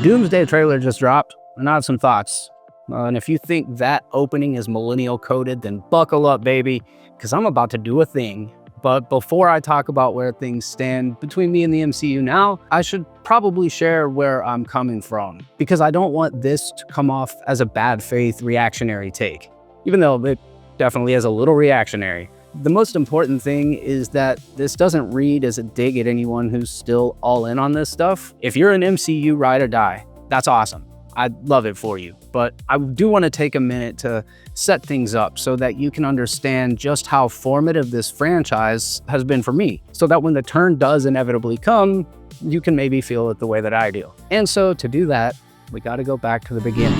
Doomsday trailer just dropped, and I have some thoughts. And if you think that opening is millennial coded, then buckle up, baby, because I'm about to do a thing. But before I talk about where things stand between me and the MCU now, I should probably share where I'm coming from, because I don't want this to come off as a bad faith reactionary take, even though it definitely is a little reactionary. The most important thing is that this doesn't read as a dig at anyone who's still all in on this stuff. If you're an MCU ride or die, that's awesome. I'd love it for you. But I do want to take a minute to set things up so that you can understand just how formative this franchise has been for me, so that when the turn does inevitably come, you can maybe feel it the way that I do. And so to do that, we got to go back to the beginning.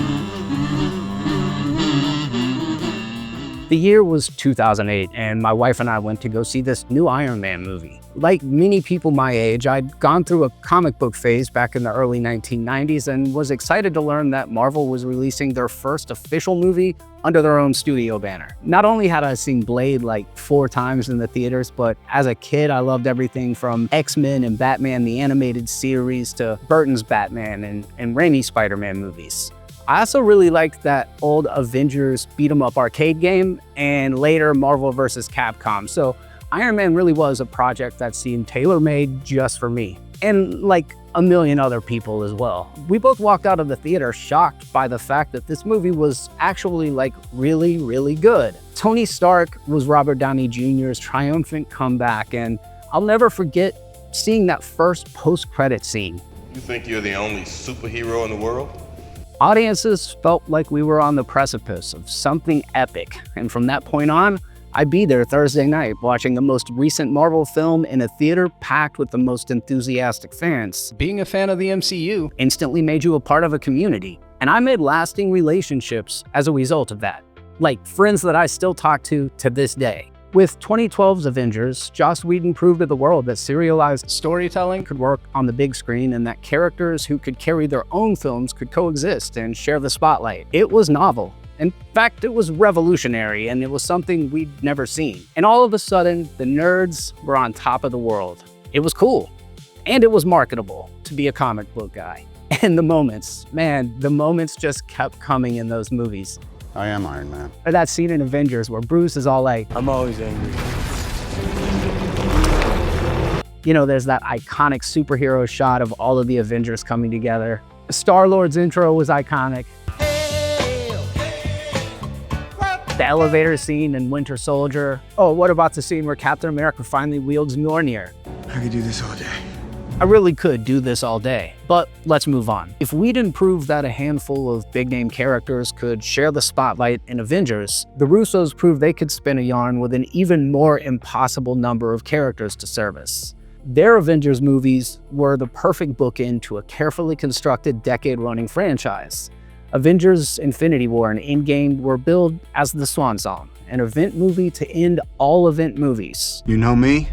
The year was 2008, and my wife and I went to go see this new Iron Man movie. Like many people my age, I'd gone through a comic book phase back in the early 1990s and was excited to learn that Marvel was releasing their first official movie under their own studio banner. Not only had I seen Blade like 4 times in the theaters, but as a kid, I loved everything from X-Men and Batman the Animated Series to Burton's Batman and Raimi's Spider-Man movies. I also really liked that old Avengers beat-em-up arcade game and later Marvel vs. Capcom. So Iron Man really was a project that seemed tailor-made just for me, and like a million other people as well. We both walked out of the theater shocked by the fact that this movie was actually like really, really good. Tony Stark was Robert Downey Jr.'s triumphant comeback, and I'll never forget seeing that first post-credit scene. You think you're the only superhero in the world? Audiences felt like we were on the precipice of something epic, and from that point on, I'd be there Thursday night watching the most recent Marvel film in a theater packed with the most enthusiastic fans. Being a fan of the MCU instantly made you a part of a community, and I made lasting relationships as a result of that, like friends that I still talk to this day. With 2012's Avengers, Joss Whedon proved to the world that serialized storytelling could work on the big screen and that characters who could carry their own films could coexist and share the spotlight. It was novel. In fact, it was revolutionary, and it was something we'd never seen. And all of a sudden, the nerds were on top of the world. It was cool, and it was marketable to be a comic book guy. And the moments, man, the moments just kept coming in those movies. I am Iron Man. Or that scene in Avengers where Bruce is all like, I'm always angry. You know, there's that iconic superhero shot of all of the Avengers coming together. Star-Lord's intro was iconic. The elevator scene in Winter Soldier. Oh, what about the scene where Captain America finally wields Mjolnir? I could do this all day. I really could do this all day, but let's move on. If we didn't prove that a handful of big-name characters could share the spotlight in Avengers, the Russos proved they could spin a yarn with an even more impossible number of characters to service. Their Avengers movies were the perfect bookend to a carefully constructed decade-running franchise. Avengers Infinity War and Endgame were billed as the swan song, an event movie to end all event movies. You know me?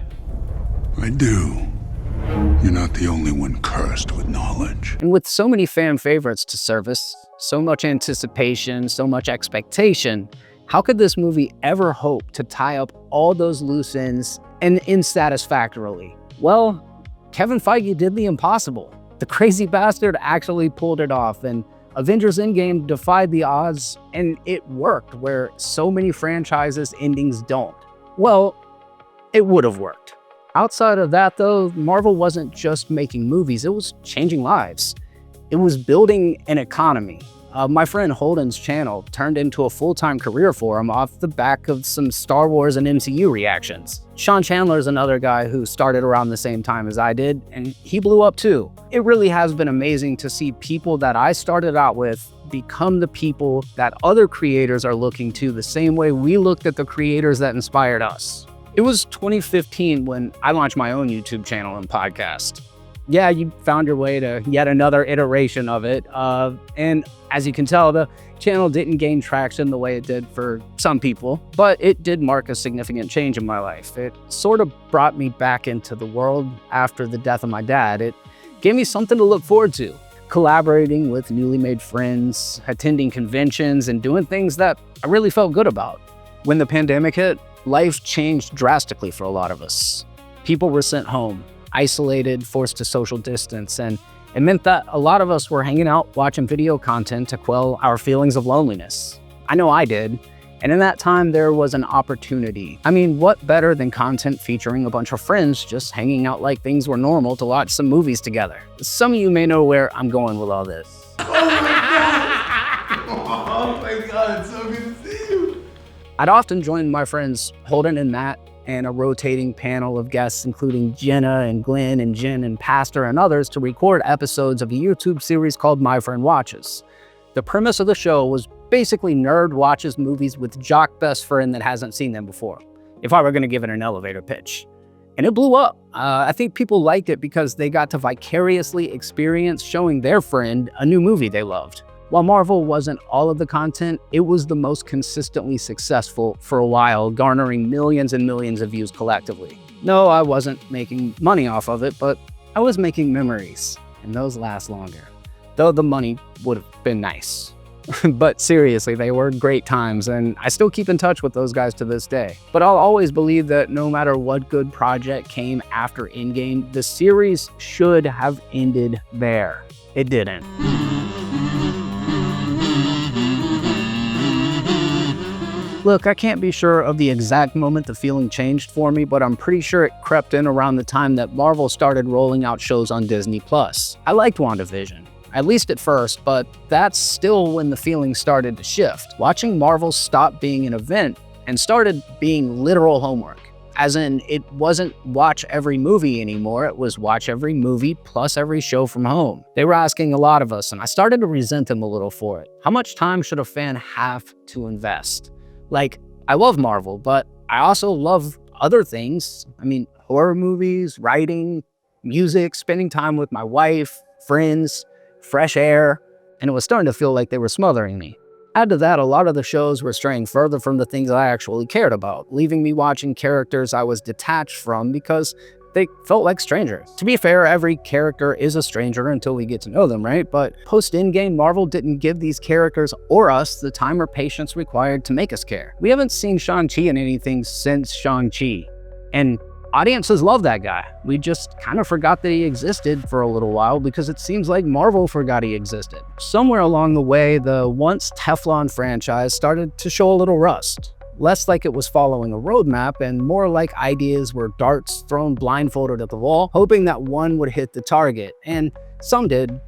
I do. You're not the only one cursed with knowledge. And with so many fan favorites to service, so much anticipation, so much expectation, how could this movie ever hope to tie up all those loose ends and end satisfactorily? Well, Kevin Feige did the impossible. The crazy bastard actually pulled it off, and Avengers Endgame defied the odds, and it worked where so many franchises' endings don't. Well, it would have worked. Outside of that, though, Marvel wasn't just making movies, it was changing lives. It was building an economy. My friend Holden's channel turned into a full-time career for him off the back of some Star Wars and MCU reactions. Sean Chandler's another guy who started around the same time as I did, and he blew up too. It really has been amazing to see people that I started out with become the people that other creators are looking to the same way we looked at the creators that inspired us. It was 2015 when I launched my own YouTube channel and podcast. Yeah, you found your way to yet another iteration of it. And as you can tell, the channel didn't gain traction the way it did for some people, but it did mark a significant change in my life. It sort of brought me back into the world after the death of my dad. It gave me something to look forward to, collaborating with newly made friends, attending conventions, and doing things that I really felt good about. When the pandemic hit, life changed drastically for a lot of us. People were sent home, isolated, forced to social distance, and It meant that a lot of us were hanging out watching video content to quell our feelings of loneliness. I know I did. And in that time, there was an opportunity. I mean, what better than content featuring a bunch of friends just hanging out like things were normal to watch some movies together? Some of you may know where I'm going with all this. Oh my God, it's so good to see you. I'd often join my friends Holden and Matt and a rotating panel of guests, including Jenna and Glenn and Jen and Pastor and others, to record episodes of a YouTube series called My Friend Watches. The premise of the show was basically nerd watches movies with jock best friend that hasn't seen them before, if I were going to give it an elevator pitch. And it blew up. I think people liked it because they got to vicariously experience showing their friend a new movie they loved. While Marvel wasn't all of the content, it was the most consistently successful for a while, garnering millions and millions of views collectively. No, I wasn't making money off of it, but I was making memories, and those last longer. Though the money would have been nice. But seriously, they were great times, and I still keep in touch with those guys to this day. But I'll always believe that no matter what good project came after Endgame, the series should have ended there. It didn't. Look, I can't be sure of the exact moment the feeling changed for me, but I'm pretty sure it crept in around the time that Marvel started rolling out shows on Disney+. I liked WandaVision, at least at first, but that's still when the feeling started to shift. Watching Marvel stop being an event and started being literal homework. As in, it wasn't watch every movie anymore, it was watch every movie plus every show from home. They were asking a lot of us, and I started to resent them a little for it. How much time should a fan have to invest? Like, I love Marvel, but I also love other things. I mean, horror movies, writing, music, spending time with my wife, friends, fresh air, and it was starting to feel like they were smothering me. Add to that, a lot of the shows were straying further from the things I actually cared about, leaving me watching characters I was detached from because they felt like strangers. To be fair, every character is a stranger until we get to know them, right? But post-Endgame, Marvel didn't give these characters or us the time or patience required to make us care. We haven't seen Shang-Chi in anything since Shang-Chi, and audiences love that guy. We just kind of forgot that he existed for a little while because it seems like Marvel forgot he existed. Somewhere along the way, the once Teflon franchise started to show a little rust. Less like it was following a roadmap and more like ideas were darts thrown blindfolded at the wall, hoping that one would hit the target. And some did,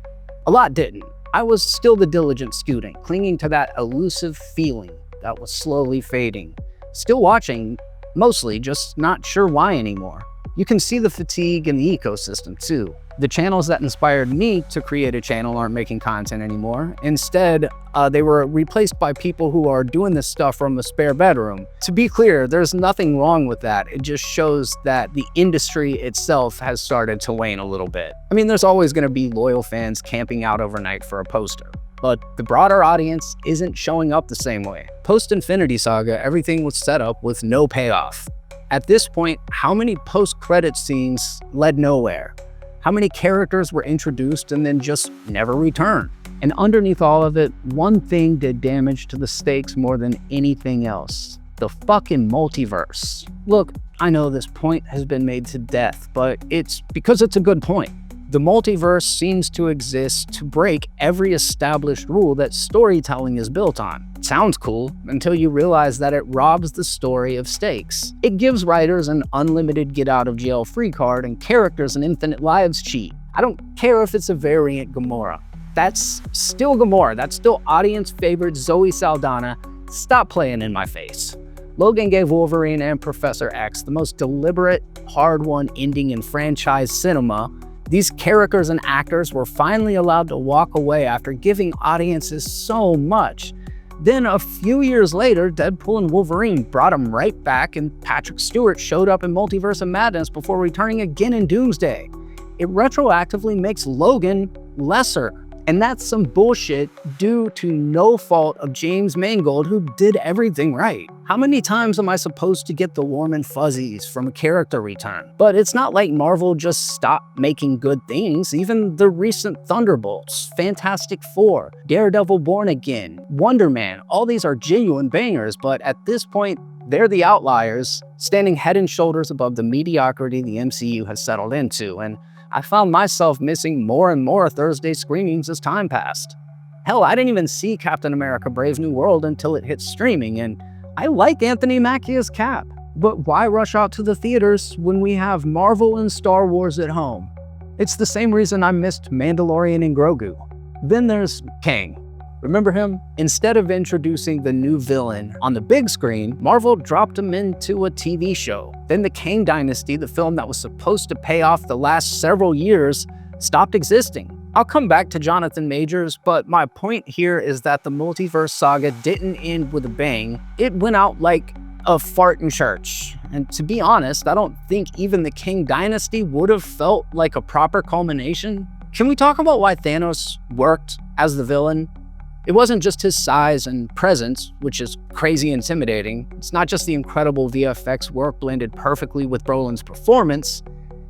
a lot didn't. I was still the diligent student, clinging to that elusive feeling that was slowly fading. Still watching, mostly, just not sure why anymore. You can see the fatigue in the ecosystem too. The channels that inspired me to create a channel aren't making content anymore. Instead, they were replaced by people who are doing this stuff from a spare bedroom. To be clear, there's nothing wrong with that. It just shows that the industry itself has started to wane a little bit. I mean, there's always going to be loyal fans camping out overnight for a poster, but the broader audience isn't showing up the same way. Post-Infinity Saga, everything was set up with no payoff. At this point, how many post-credit scenes led nowhere? How many characters were introduced and then just never returned? And underneath all of it, one thing did damage to the stakes more than anything else: the fucking multiverse. Look, I know this point has been made to death, but it's because it's a good point. The multiverse seems to exist to break every established rule that storytelling is built on. It sounds cool until you realize that it robs the story of stakes. It gives writers an unlimited get-out-of-jail-free card and characters an infinite lives cheat. I don't care if it's a variant Gamora. That's still Gamora. That's still audience favorite Zoe Saldana. Stop playing in my face. Logan gave Wolverine and Professor X the most deliberate, hard-won ending in franchise cinema. These characters and actors were finally allowed to walk away after giving audiences so much. Then a few years later, Deadpool and Wolverine brought them right back, and Patrick Stewart showed up in Multiverse of Madness before returning again in Doomsday. It retroactively makes Logan lesser. And that's some bullshit due to no fault of James Mangold, who did everything right. How many times am I supposed to get the warm and fuzzies from a character return? But it's not like Marvel just stopped making good things. Even the recent Thunderbolts, Fantastic Four, Daredevil Born Again, Wonder Man, all these are genuine bangers, but at this point, they're the outliers, standing head and shoulders above the mediocrity the MCU has settled into. And I found myself missing more and more Thursday screenings as time passed. Hell, I didn't even see Captain America Brave New World until it hit streaming, and I like Anthony Mackie as Cap. But why rush out to the theaters when we have Marvel and Star Wars at home? It's the same reason I missed Mandalorian and Grogu. Then there's Kang. Remember him? Instead of introducing the new villain on the big screen, Marvel dropped him into a TV show. Then the Kang Dynasty, the film that was supposed to pay off the last several years, stopped existing. I'll come back to Jonathan Majors, but my point here is that the multiverse saga didn't end with a bang. It went out like a fart in church. And to be honest, I don't think even the Kang Dynasty would have felt like a proper culmination. Can we talk about why Thanos worked as the villain? It wasn't just his size and presence, which is crazy intimidating. It's not just the incredible VFX work blended perfectly with Brolin's performance.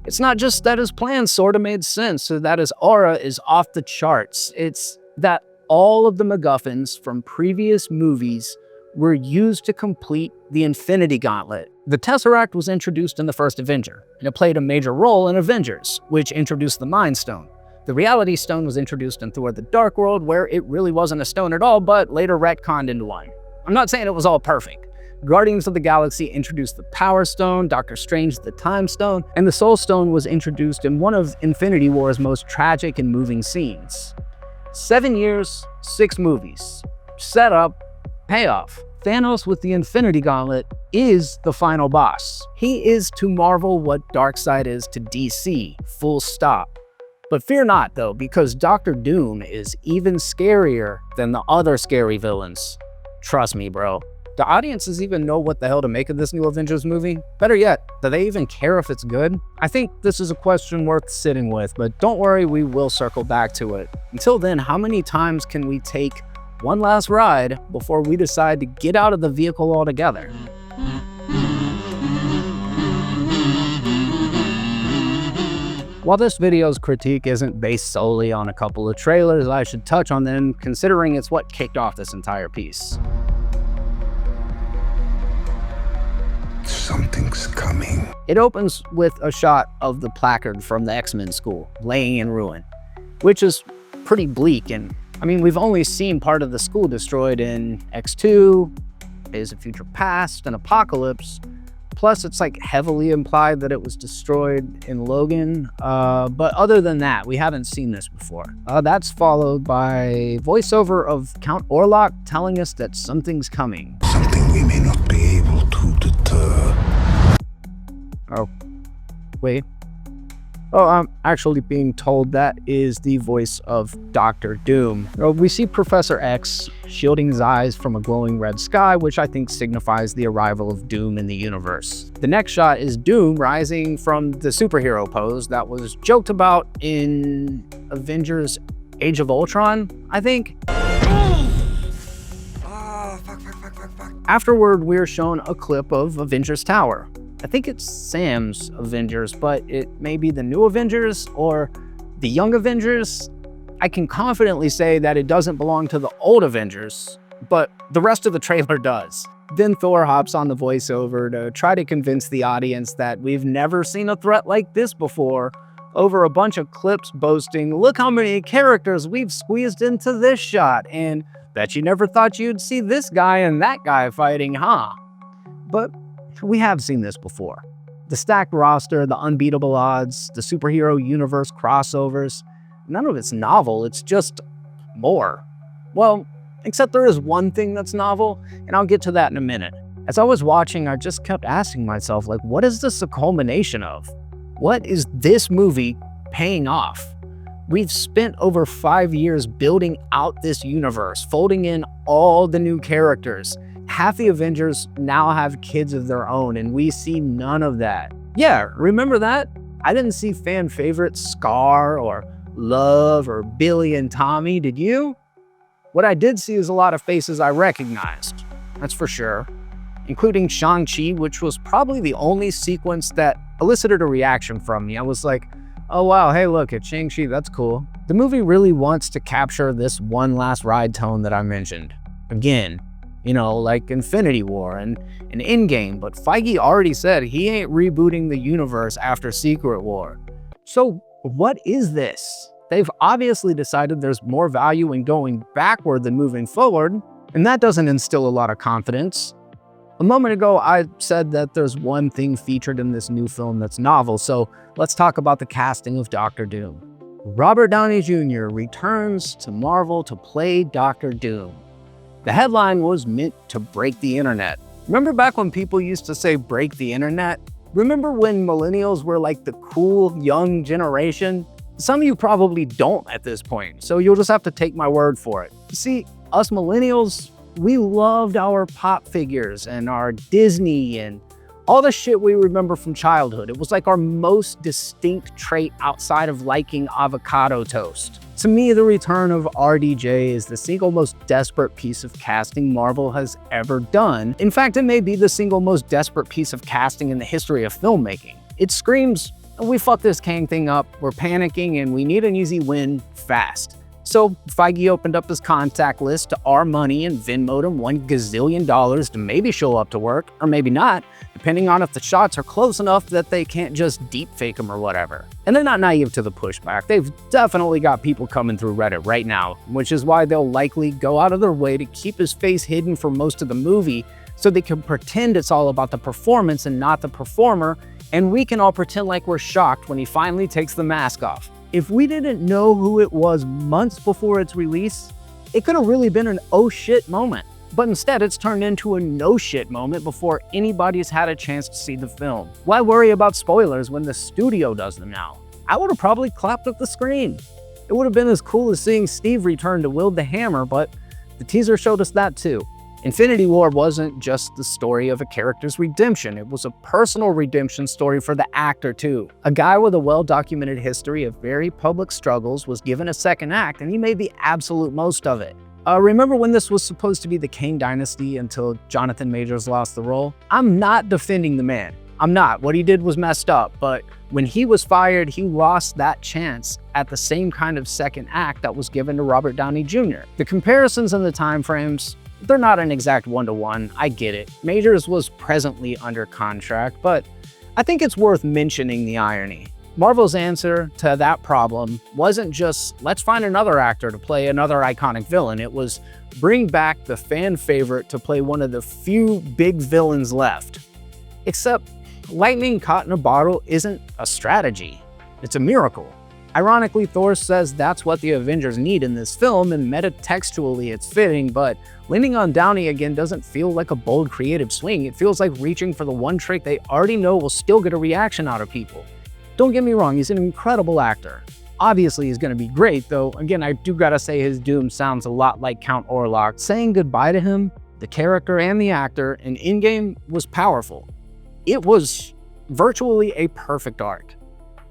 It's not just that his plan sort of made sense or that his aura is off the charts. It's that all of the MacGuffins from previous movies were used to complete the Infinity Gauntlet. The Tesseract was introduced in the first Avenger, and it played a major role in Avengers, which introduced the Mind Stone. The Reality Stone was introduced in Thor: The Dark World, where it really wasn't a stone at all, but later retconned into one. I'm not saying it was all perfect. Guardians of the Galaxy introduced the Power Stone, Doctor Strange the Time Stone, and the Soul Stone was introduced in one of Infinity War's most tragic and moving scenes. 7 years, 6 movies. Setup, payoff. Thanos with the Infinity Gauntlet is the final boss. He is to Marvel what Darkseid is to DC, full stop. But fear not though, because Doctor Doom is even scarier than the other scary villains. Trust me, bro. Do audiences even know what the hell to make of this new Avengers movie? Better yet, do they even care if it's good? I think this is a question worth sitting with, but don't worry, we will circle back to it. Until then, how many times can we take one last ride before we decide to get out of the vehicle altogether? While this video's critique isn't based solely on a couple of trailers, I should touch on them considering it's what kicked off this entire piece. Something's coming. It opens with a shot of the placard from the X-Men school, laying in ruin, which is pretty bleak. And I mean, we've only seen part of the school destroyed in X2, Days of Future Past, and Apocalypse. Plus, it's like heavily implied that it was destroyed in Logan. But other than that, we haven't seen this before. That's followed by voiceover of Count Orlok telling us that something's coming. Something we may not be able to deter. Oh, wait. Oh, I'm actually being told that is the voice of Doctor Doom. We see Professor X shielding his eyes from a glowing red sky, which I think signifies the arrival of Doom in the universe. The next shot is Doom rising from the superhero pose that was joked about in Avengers Age of Ultron, I think. Afterward, we're shown a clip of Avengers Tower. I think it's Sam's Avengers, but it may be the new Avengers or the young Avengers. I can confidently say that it doesn't belong to the old Avengers, but the rest of the trailer does. Then Thor hops on the voiceover to try to convince the audience that we've never seen a threat like this before, over a bunch of clips boasting, look how many characters we've squeezed into this shot, and bet you never thought you'd see this guy and that guy fighting, huh? But we have seen this before. The stacked roster, the unbeatable odds, the superhero universe crossovers, none of it's novel, it's just more. Well, except there is one thing that's novel, and I'll get to that in a minute. As I was watching, I just kept asking myself, like, what is this a culmination of? What is this movie paying off? We've spent over 5 years building out this universe, folding in all the new characters. Half the Avengers now have kids of their own, and we see none of that. Yeah, remember that? I didn't see fan favorites Scar or Love or Billy and Tommy, did you? What I did see is a lot of faces I recognized, that's for sure, including Shang-Chi, which was probably the only sequence that elicited a reaction from me. I was like, oh wow, hey look, it's Shang-Chi, that's cool. The movie really wants to capture this one last ride tone that I mentioned. Again, you know, like Infinity War and Endgame, but Feige already said he ain't rebooting the universe after Secret War. So What is this? They've obviously decided there's more value in going backward than moving forward, and that doesn't instill a lot of confidence. A moment ago, I said that there's one thing featured in this new film that's novel, so let's talk about the casting of Doctor Doom. Robert Downey Jr. returns to Marvel to play Doctor Doom. The headline was meant to break the internet. Remember back when people used to say break the internet? Remember when millennials were like the cool young generation? Some of you probably don't at this point, so you'll just have to take my word for it. See, us millennials, we loved our pop figures and our Disney and all the shit we remember from childhood. It was like our most distinct trait outside of liking avocado toast. To me, the return of RDJ is the single most desperate piece of casting Marvel has ever done. In fact, it may be the single most desperate piece of casting in the history of filmmaking. It screams, we fucked this Kang thing up, we're panicking, and we need an easy win fast. So Feige opened up his contact list to our money and Venmo'd him $1 gazillion to maybe show up to work, or maybe not, depending on if the shots are close enough that they can't just deep fake them or whatever. And they're not naive to the pushback. They've definitely got people coming through Reddit right now, which is why they'll likely go out of their way to keep his face hidden for most of the movie so they can pretend it's all about the performance and not the performer, and we can all pretend like we're shocked when he finally takes the mask off. If we didn't know who it was months before its release, it could have really been an oh shit moment. But instead, it's turned into a no shit moment before anybody's had a chance to see the film. Why worry about spoilers when the studio does them now? I would have probably clapped at the screen. It would have been as cool as seeing Steve return to wield the hammer, but the teaser showed us that too. Infinity War wasn't just the story of a character's redemption, it was a personal redemption story for the actor too. A guy with a well-documented history of very public struggles was given a second act, and he made the absolute most of it. Remember when this was supposed to be the Kane dynasty until Jonathan Majors lost the role? I'm not defending the man. I'm not. What he did was messed up, but when he was fired, he lost that chance at the same kind of second act that was given to Robert Downey Jr. The comparisons and the time frames, they're not an exact one-to-one, I get it. Majors was presently under contract, but I think it's worth mentioning the irony. Marvel's answer to that problem wasn't just, let's find another actor to play another iconic villain. It was, bring back the fan favorite to play one of the few big villains left. Except, lightning caught in a bottle isn't a strategy, it's a miracle. Ironically, Thor says that's what the Avengers need in this film, and metatextually it's fitting, but leaning on Downey again doesn't feel like a bold creative swing. It feels like reaching for the one trick they already know will still get a reaction out of people. Don't get me wrong, he's an incredible actor. Obviously he's gonna be great, though again, I do gotta say his Doom sounds a lot like Count Orlok. Saying goodbye to him, the character and the actor, in Endgame was powerful. It was virtually a perfect arc.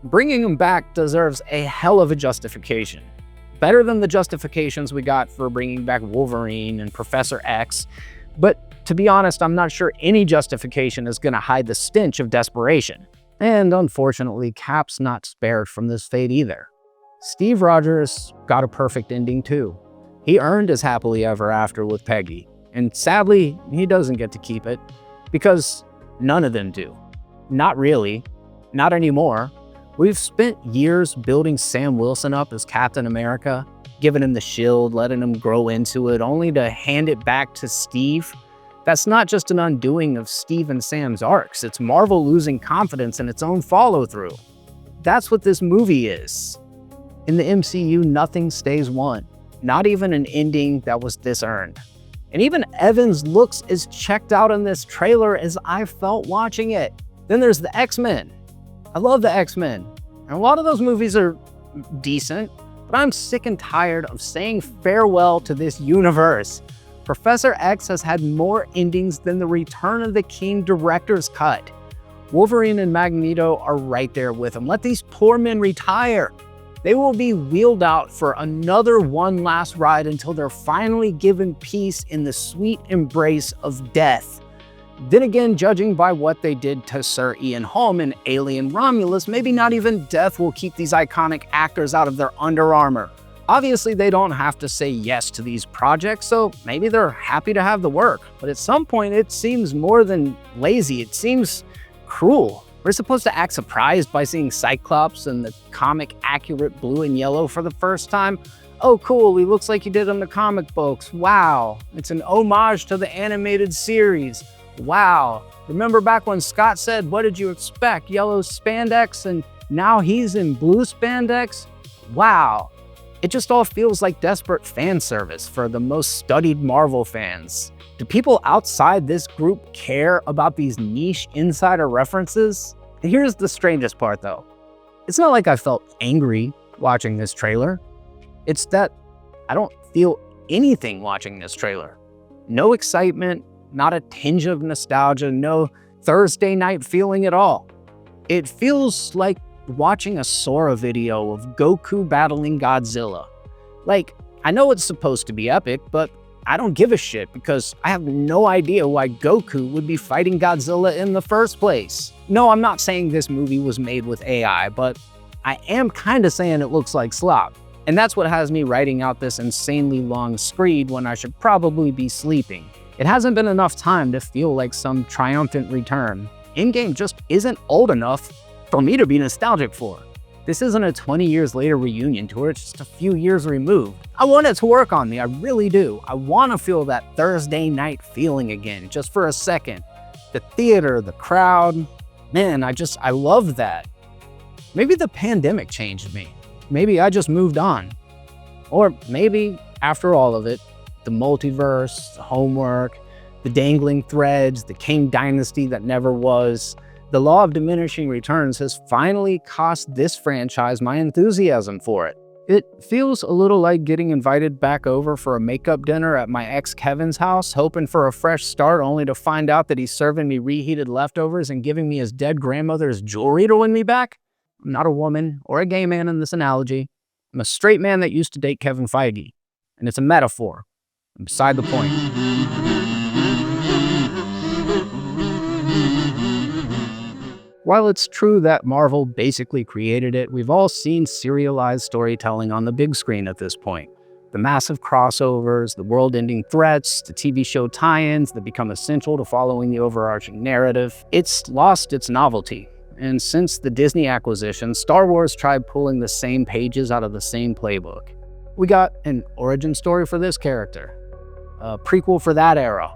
Bringing him back deserves a hell of a justification. Better than the justifications we got for bringing back Wolverine and Professor X, but to be honest, I'm not sure any justification is gonna hide the stench of desperation. And unfortunately, Cap's not spared from this fate either. Steve Rogers got a perfect ending too. He earned his happily ever after with Peggy, and sadly, he doesn't get to keep it, because none of them do. Not really, not anymore. We've spent years building Sam Wilson up as Captain America, giving him the shield, letting him grow into it, only to hand it back to Steve. That's not just an undoing of Steve and Sam's arcs, it's Marvel losing confidence in its own follow-through. That's what this movie is. In the MCU, nothing stays won, not even an ending that was this earned. And even Evans looks as checked out in this trailer as I felt watching it. Then there's the X-Men. I love the X-Men, and a lot of those movies are decent, but I'm sick and tired of saying farewell to this universe. Professor X has had more endings than the Return of the King director's cut. Wolverine and Magneto are right there with him. Let these poor men retire. They will be wheeled out for another one last ride until they're finally given peace in the sweet embrace of death. Then again, judging by what they did to Sir Ian Holm in Alien Romulus, maybe not even death will keep these iconic actors out of their Under Armour. Obviously, they don't have to say yes to these projects, so maybe they're happy to have the work. But at some point, it seems more than lazy. It seems cruel. We're supposed to act surprised by seeing Cyclops in the comic-accurate blue and yellow for the first time. Oh cool, he looks like he did on the comic books. Wow, it's an homage to the animated series. Wow, remember back when Scott said, what did you expect? Yellow spandex, and now he's in blue spandex? Wow. It just all feels like desperate fan service for the most studied Marvel fans. Do people outside this group care about these niche insider references? Here's the strangest part though. It's not like I felt angry watching this trailer. It's that I don't feel anything watching this trailer. No excitement, not a tinge of nostalgia, no Thursday night feeling at all. It feels like watching a Sora video of Goku battling Godzilla. Like, I know it's supposed to be epic, but I don't give a shit because I have no idea why Goku would be fighting Godzilla in the first place. No, I'm not saying this movie was made with AI, but I am kinda saying it looks like slop. And that's what has me writing out this insanely long screed when I should probably be sleeping. It hasn't been enough time to feel like some triumphant return. Endgame just isn't old enough for me to be nostalgic for. This isn't a 20 years later reunion tour, it's just a few years removed. I want it to work on me, I really do. I want to feel that Thursday night feeling again, just for a second. The theater, the crowd, man, I love that. Maybe the pandemic changed me. Maybe I just moved on. Or maybe, after all of it, the multiverse, the homework, the dangling threads, the King Dynasty that never was, the law of diminishing returns has finally cost this franchise my enthusiasm for it. It feels a little like getting invited back over for a makeup dinner at my ex Kevin's house, hoping for a fresh start only to find out that he's serving me reheated leftovers and giving me his dead grandmother's jewelry to win me back. I'm not a woman or a gay man in this analogy. I'm a straight man that used to date Kevin Feige, and it's a metaphor. I'm beside the point. While it's true that Marvel basically created it, we've all seen serialized storytelling on the big screen at this point. The massive crossovers, the world-ending threats, the TV show tie-ins that become essential to following the overarching narrative. It's lost its novelty. And since the Disney acquisition, Star Wars tried pulling the same pages out of the same playbook. We got an origin story for this character, a prequel for that era,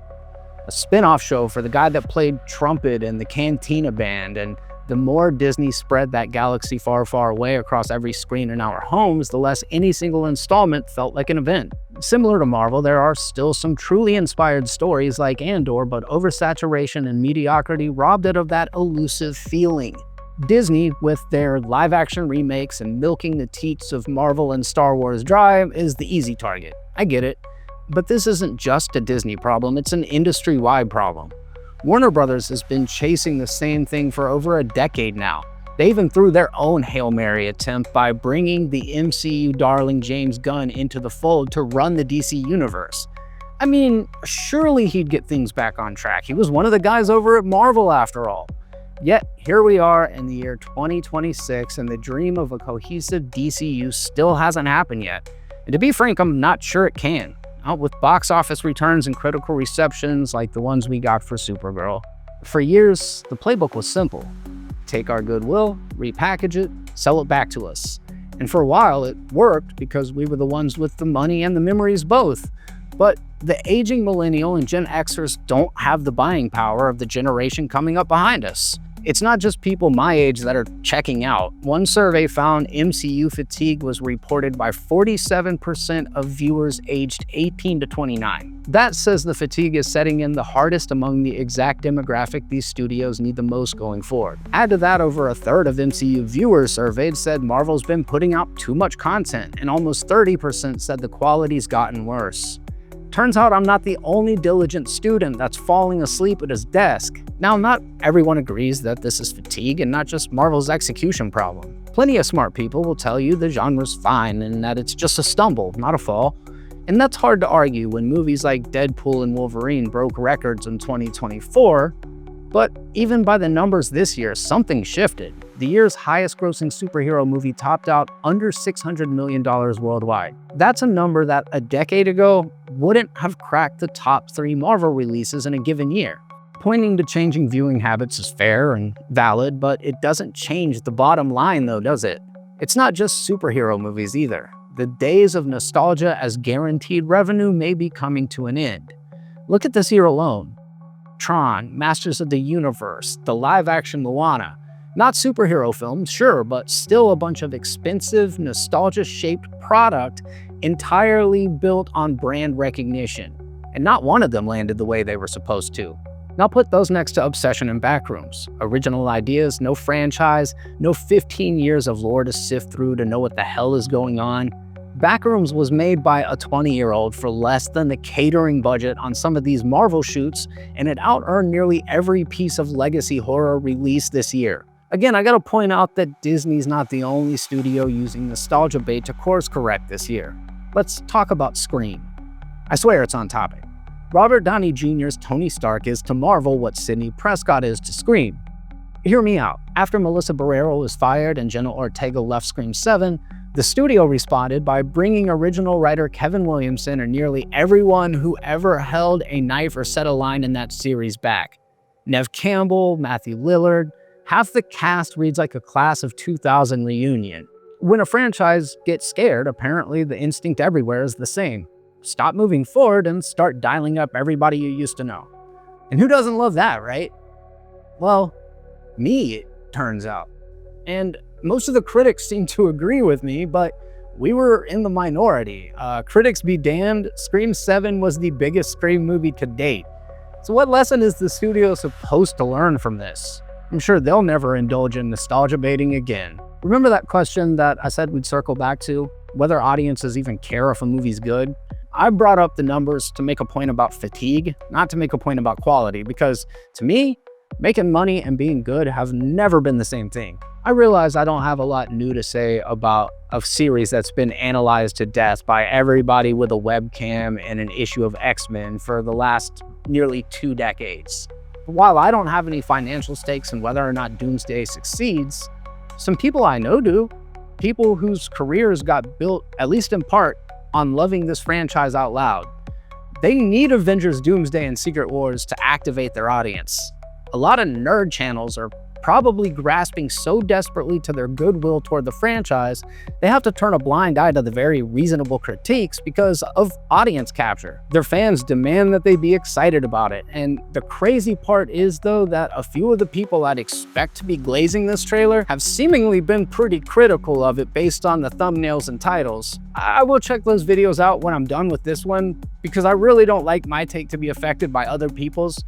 a spin-off show for the guy that played trumpet in the Cantina Band, and the more Disney spread that galaxy far, far away across every screen in our homes, the less any single installment felt like an event. Similar to Marvel, there are still some truly inspired stories like Andor, but oversaturation and mediocrity robbed it of that elusive feeling. Disney, with their live-action remakes and milking the teats of Marvel and Star Wars dry, is the easy target. I get it. But this isn't just a Disney problem, it's an industry-wide problem. Warner Brothers has been chasing the same thing for over a decade now. They even threw their own Hail Mary attempt by bringing the MCU darling James Gunn into the fold to run the DC universe. I mean, surely he'd get things back on track. He was one of the guys over at Marvel after all. Yet, here we are in the year 2026, and the dream of a cohesive DCU still hasn't happened yet. And to be frank, I'm not sure it can. Out with box office returns and critical receptions like the ones we got for Supergirl. For years, the playbook was simple. Take our goodwill, repackage it, sell it back to us. And for a while, it worked because we were the ones with the money and the memories both. But the aging millennial and Gen Xers don't have the buying power of the generation coming up behind us. It's not just people my age that are checking out. One survey found MCU fatigue was reported by 47% of viewers aged 18 to 29. That says the fatigue is setting in the hardest among the exact demographic these studios need the most going forward. Add to that, over a third of MCU viewers surveyed said Marvel's been putting out too much content, and almost 30% said the quality's gotten worse. Turns out I'm not the only diligent student that's falling asleep at his desk. Now, not everyone agrees that this is fatigue and not just Marvel's execution problem. Plenty of smart people will tell you the genre's fine and that it's just a stumble, not a fall. And that's hard to argue when movies like Deadpool and Wolverine broke records in 2024. But even by the numbers this year, something shifted. The year's highest grossing superhero movie topped out under $600 million worldwide. That's a number that a decade ago wouldn't have cracked the top 3 Marvel releases in a given year. Pointing to changing viewing habits is fair and valid, but it doesn't change the bottom line though, does it? It's not just superhero movies either. The days of nostalgia as guaranteed revenue may be coming to an end. Look at this year alone. Tron, Masters of the Universe, the live-action Moana. Not superhero films, sure, but still a bunch of expensive, nostalgia-shaped product entirely built on brand recognition. And not one of them landed the way they were supposed to. Now put those next to Obsession and Backrooms. Original ideas, no franchise, no 15 years of lore to sift through to know what the hell is going on. Backrooms was made by a 20-year-old for less than the catering budget on some of these Marvel shoots, and it out-earned nearly every piece of legacy horror released this year. Again, I gotta point out that Disney's not the only studio using nostalgia bait to course correct this year. Let's talk about Scream. I swear it's on topic. Robert Downey Jr.'s Tony Stark is to Marvel what Sidney Prescott is to Scream. Hear me out. After Melissa Barrera was fired and Jenna Ortega left Scream 7, the studio responded by bringing original writer Kevin Williamson and nearly everyone who ever held a knife or said a line in that series back. Neve Campbell, Matthew Lillard, half the cast reads like a class of 2000 reunion. When a franchise gets scared, apparently the instinct everywhere is the same. Stop moving forward and start dialing up everybody you used to know. And who doesn't love that, right? Well, me, it turns out. And most of the critics seem to agree with me, but we were in the minority. Critics be damned, Scream 7 was the biggest Scream movie to date. So what lesson is the studio supposed to learn from this? I'm sure they'll never indulge in nostalgia baiting again. Remember that question that I said we'd circle back to? Whether audiences even care if a movie's good? I brought up the numbers to make a point about fatigue, not to make a point about quality, because to me, making money and being good have never been the same thing. I realize I don't have a lot new to say about a series that's been analyzed to death by everybody with a webcam and an issue of X-Men for the last nearly 2 decades. While I don't have any financial stakes in whether or not Doomsday succeeds, some people I know do. People whose careers got built, at least in part, on loving this franchise out loud. They need Avengers Doomsday and Secret Wars to activate their audience. A lot of nerd channels are probably grasping so desperately to their goodwill toward the franchise, they have to turn a blind eye to the very reasonable critiques because of audience capture. Their fans demand that they be excited about it. And the crazy part is, though, that a few of the people I'd expect to be glazing this trailer have seemingly been pretty critical of it based on the thumbnails and titles. I will check those videos out when I'm done with this one because I really don't like my take to be affected by other people's.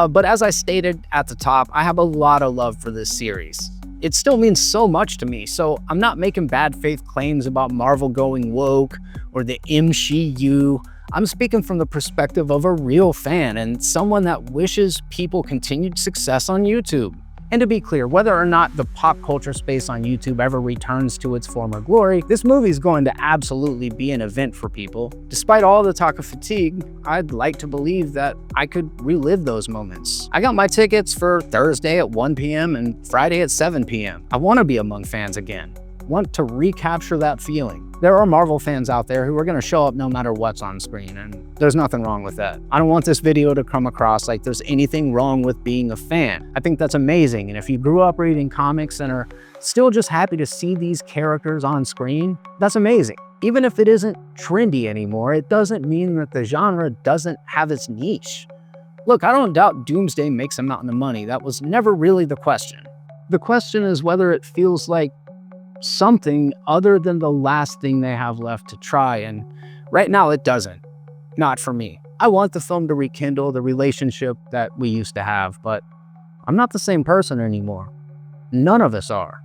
But as I stated at the top, I have a lot of love for this series. It still means so much to me, so I'm not making bad faith claims about Marvel going woke or the MCU. I'm speaking from the perspective of a real fan and someone that wishes people continued success on YouTube. And to be clear, whether or not the pop culture space on YouTube ever returns to its former glory, this movie is going to absolutely be an event for people. Despite all the talk of fatigue, I'd like to believe that I could relive those moments. I got my tickets for Thursday at 1 p.m. and Friday at 7 p.m. I want to be among fans again. Want to recapture that feeling. There are Marvel fans out there who are going to show up no matter what's on screen, and there's nothing wrong with that. I don't want this video to come across like there's anything wrong with being a fan. I think that's amazing, and if you grew up reading comics and are still just happy to see these characters on screen, that's amazing. Even if it isn't trendy anymore, it doesn't mean that the genre doesn't have its niche. Look, I don't doubt Doomsday makes a mountain of money. That was never really the question. The question is whether it feels like something other than the last thing they have left to try, and right now it doesn't. Not for me. I want the film to rekindle the relationship that we used to have, but I'm not the same person anymore. None of us are.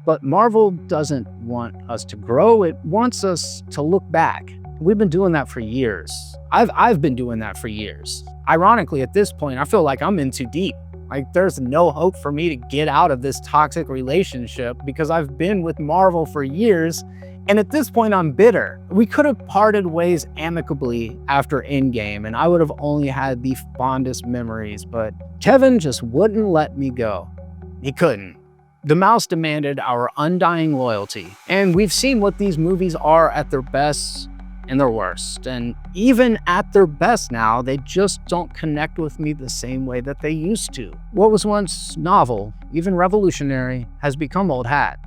But Marvel doesn't want us to grow, it wants us to look back. We've been doing that for years. I've been doing that for years. Ironically, at this point, I feel like I'm in too deep. Like, there's no hope for me to get out of this toxic relationship because I've been with Marvel for years, and at this point, I'm bitter. We could have parted ways amicably after Endgame, and I would have only had the fondest memories, but Kevin just wouldn't let me go. He couldn't. The mouse demanded our undying loyalty, and we've seen what these movies are at their best and their worst. And even at their best now, they just don't connect with me the same way that they used to. What was once novel, even revolutionary, has become old hat.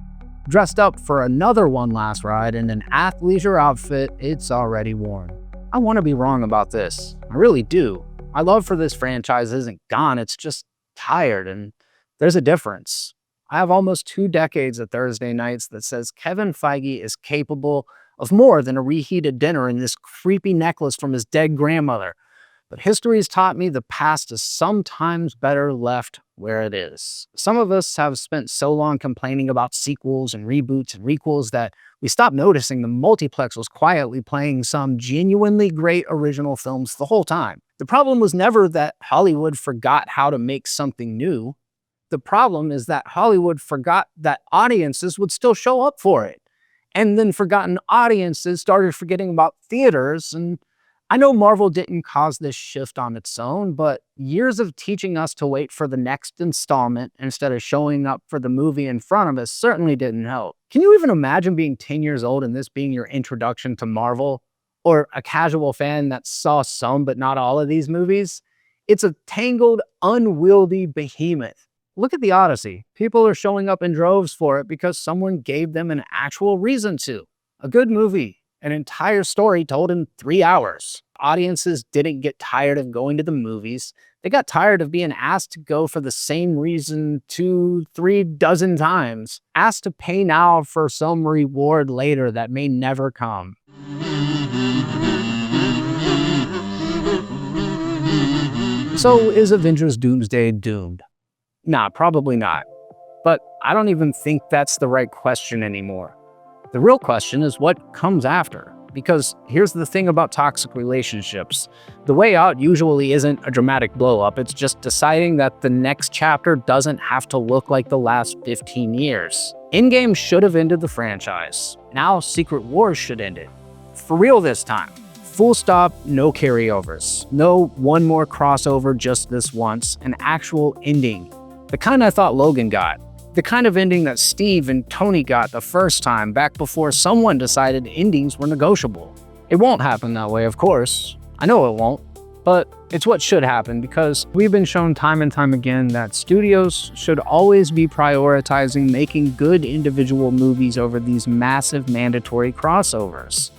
Dressed up for another one last ride in an athleisure outfit it's already worn. I want to be wrong about this. I really do. My love for this franchise isn't gone, it's just tired, and there's a difference. I have almost 2 decades of Thursday nights that says Kevin Feige is capable of more than a reheated dinner and this creepy necklace from his dead grandmother. But history has taught me the past is sometimes better left where it is. Some of us have spent so long complaining about sequels and reboots and requels that we stopped noticing the multiplex was quietly playing some genuinely great original films the whole time. The problem was never that Hollywood forgot how to make something new. The problem is that Hollywood forgot that audiences would still show up for it. And then forgotten audiences started forgetting about theaters. And I know Marvel didn't cause this shift on its own, but years of teaching us to wait for the next installment instead of showing up for the movie in front of us certainly didn't help. Can you even imagine being 10 years old and this being your introduction to Marvel? Or a casual fan that saw some but not all of these movies? It's a tangled, unwieldy behemoth. Look at the Odyssey. People are showing up in droves for it because someone gave them an actual reason to. A good movie, an entire story told in 3 hours. Audiences didn't get tired of going to the movies. They got tired of being asked to go for the same reason 2-3 dozen times. Asked to pay now for some reward later that may never come. So is Avengers Doomsday doomed? Nah, probably not. But I don't even think that's the right question anymore. The real question is what comes after. Because here's the thing about toxic relationships. The way out usually isn't a dramatic blow-up, it's just deciding that the next chapter doesn't have to look like the last 15 years. Endgame should have ended the franchise. Now Secret Wars should end it. For real this time. Full stop, no carryovers. No one more crossover just this once, an actual ending. The kind I thought Logan got. The kind of ending that Steve and Tony got the first time back before someone decided endings were negotiable. It won't happen that way, of course. I know it won't. But it's what should happen because we've been shown time and time again that studios should always be prioritizing making good individual movies over these massive mandatory crossovers.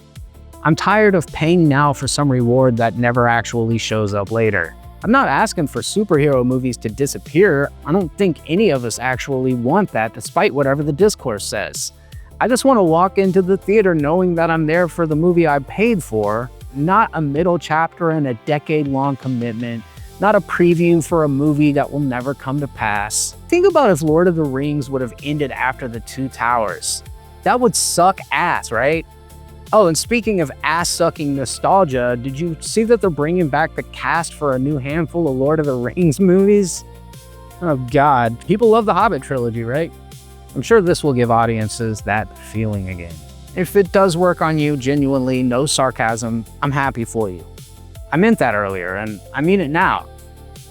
I'm tired of paying now for some reward that never actually shows up later. I'm not asking for superhero movies to disappear. I don't think any of us actually want that, despite whatever the discourse says. I just want to walk into the theater knowing that I'm there for the movie I paid for, not a middle chapter in a decade-long commitment, not a preview for a movie that will never come to pass. Think about if Lord of the Rings would have ended after the Two Towers. That would suck ass, right? Oh, and speaking of ass-sucking nostalgia, did you see that they're bringing back the cast for a new handful of Lord of the Rings movies? Oh God, people love the Hobbit trilogy, right? I'm sure this will give audiences that feeling again. If it does work on you, genuinely, no sarcasm, I'm happy for you. I meant that earlier, and I mean it now.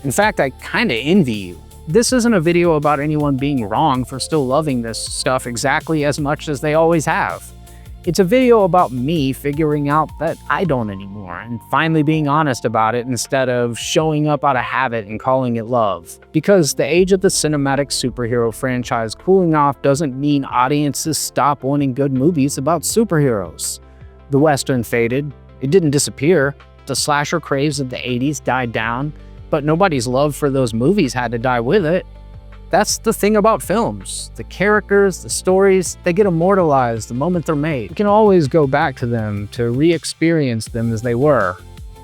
In fact, I kinda envy you. This isn't a video about anyone being wrong for still loving this stuff exactly as much as they always have. It's a video about me figuring out that I don't anymore and finally being honest about it instead of showing up out of habit and calling it love. Because the age of the cinematic superhero franchise cooling off doesn't mean audiences stop wanting good movies about superheroes. The Western faded. It didn't disappear. The slasher craze of the 80s died down, but nobody's love for those movies had to die with it. That's the thing about films. The characters, the stories, they get immortalized the moment they're made. You can always go back to them to re-experience them as they were,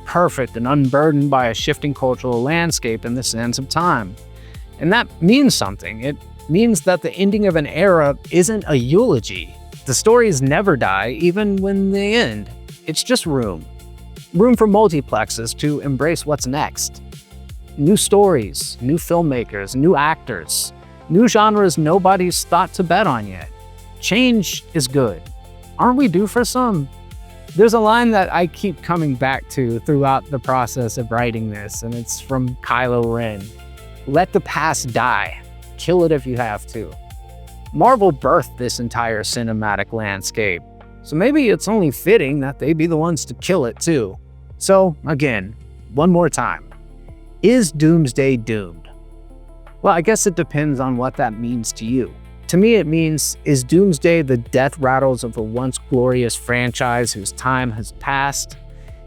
perfect and unburdened by a shifting cultural landscape in the sands of time. And that means something. It means that the ending of an era isn't a eulogy. The stories never die, even when they end. It's just room. Room for multiplexes to embrace what's next. New stories, new filmmakers, new actors, new genres nobody's thought to bet on yet. Change is good. Aren't we due for some? There's a line that I keep coming back to throughout the process of writing this, and it's from Kylo Ren. Let the past die. Kill it if you have to. Marvel birthed this entire cinematic landscape. So maybe it's only fitting that they be the ones to kill it too. So again, one more time. Is Doomsday doomed? Well, I guess it depends on what that means to you. To me, it means, is Doomsday the death rattles of a once glorious franchise whose time has passed?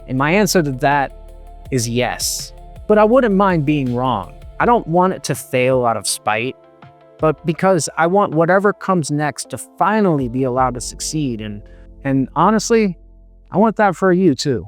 And my answer to that is yes. But I wouldn't mind being wrong. I don't want it to fail out of spite, but because I want whatever comes next to finally be allowed to succeed. And honestly, I want that for you too.